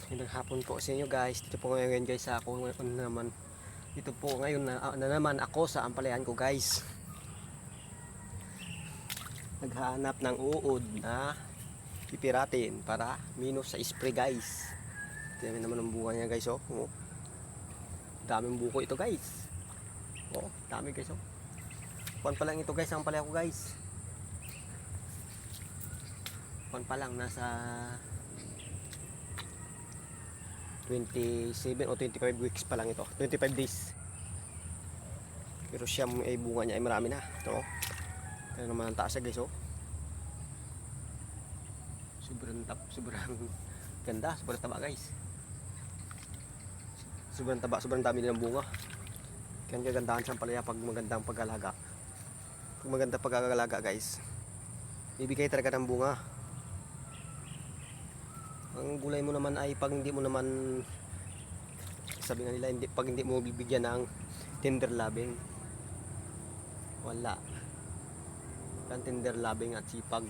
Magandang hapon po sa inyo guys. Dito po ngayon guys ako naman. Dito po ngayon na naman ako sa ampalayan ko guys. Naghahanap ng uod na pipiratin para minus sa spray guys. Tingnan naman ang bunga niya guys oh. Oh. Daming buko ito guys. Oh, dami guys oh. Kuan pa lang ito guys ang ampalayan ko guys. Kuan pa lang nasa 27 o 25 weeks pa lang ito, 25 days, pero siya ay bunga niya ay marami na ito. Kaya naman ang taas niya guys oh. Sobrang ganda, sobrang taba guys, sobrang taba, sobrang dami din ng bunga. Kaya kagandahan sa palaya pag magandang pag-alaga. Pag magandang pag-alaga guys, bibigay talaga ng bunga. Ang gulay mo naman ay pag hindi mo naman, sabi nga nila, pag hindi mo bibigyan ng tender loving, wala ang tender loving at sipag.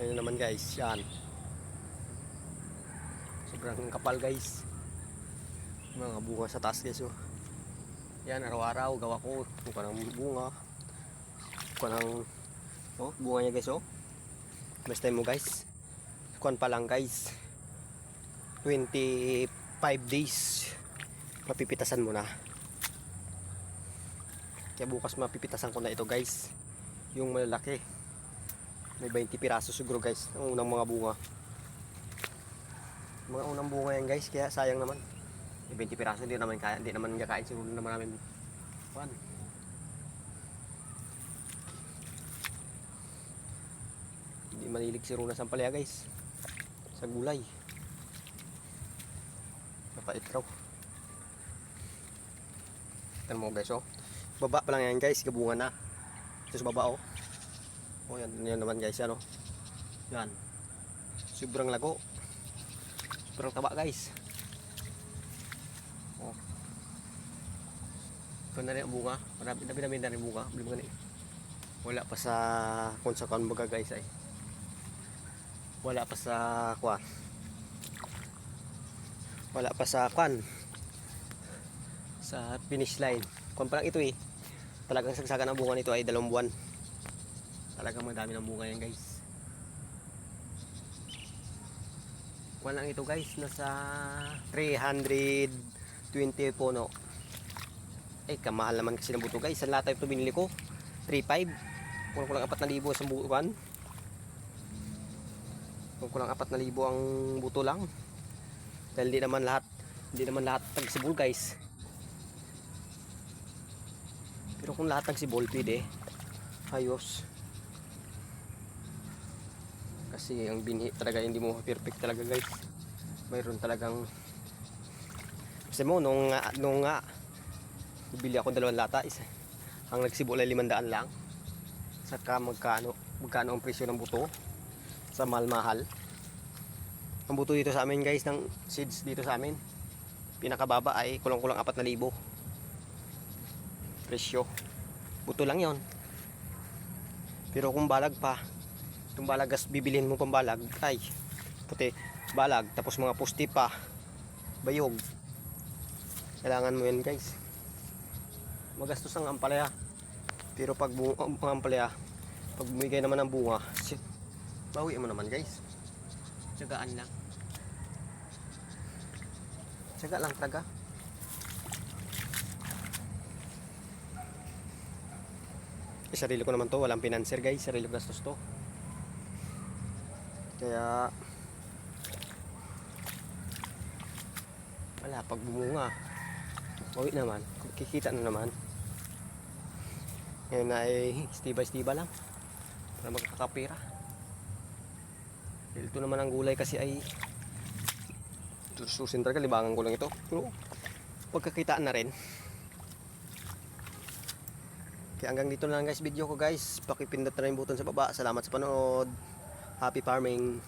Ayan naman guys, yan sobrang kapal guys, mga bunga sa taas guys oh. Yan araw-araw gawa ko kung ng bunga, kung ng oh, bunga niya guys oh. Basta mo guys, kuan pa lang guys, 25 days mapipitasan mo na. Kaya bukas mapipitasan ko na ito guys, yung malalaki. May 20 piraso siguro guys ang unang mga bunga. Mga unang bunga yan guys, kaya sayang naman. May 20 piraso hindi naman kaya, hindi naman kakain siguro naman namin kuan. Hindi manilig si Runa sa palaya guys sa gulay, napait raw. Tignan mo guys oh, baba pa lang yan guys, gabungan na ito sa baba oh. Oh yan, yan naman guys yan oh. Yan, sobrang lago, sobrang taba guys oh. Ito na rin ang bunga, marami na rin bunga. Wala pa sa kung sa kan baga guys ay wala pa sa kwan, wala pa sa kwan, sa finish line. Kwan pa lang ito eh, talagang sagsagan ng bunga nito ay 2 buwan. Talagang madami ng bunga yan guys. Kwan lang ito guys, nasa 320 puno. Eh kamahal naman kasi ng buto guys. Sa lata ito binili ko 3.5, kung lang 4,000 sa buwan. Kung kulang 4,000 ang buto lang. Dahil hindi naman lahat tagsibol guys. Pero kung lahat tagsibol pwede, ayos. Kasi ang binhi talaga hindi mo perfect talaga guys. Mayroon talagang, kasi mo nung bili ako 2 lata, ang nagsibol ay 500 lang. Saka magkano ang presyo ng buto sa mahal. Ang buto dito sa amin guys, ng seeds dito sa amin, pinakababa ay kulang-kulang 4,000 presyo. Buto lang yon. Pero kung balag pa, itong balagas bibilhin mo pang balag ay puti balag, tapos mga pusti pa, bayog, kailangan mo yan guys. Magastos ang ampalaya. Pero pag ang ampalaya, pag bumigay naman ng bunga, bawi mo naman guys. Tiyagaan lang. Tiyaga lang talaga. Sarili ko naman to, walang financer guys, sarili ko gastos to. Kaya wala, pag bumunga bawi naman, kikita na naman. Ngayon ay stiba lang para magkakapira. Ito naman ang gulay kasi ay susin talaga, libangan ko lang ito, pero pagkakitaan na rin. Kaya hanggang dito na lang guys video ko guys. Pakipindot na rin yung button sa baba. Salamat sa panood. Happy farming.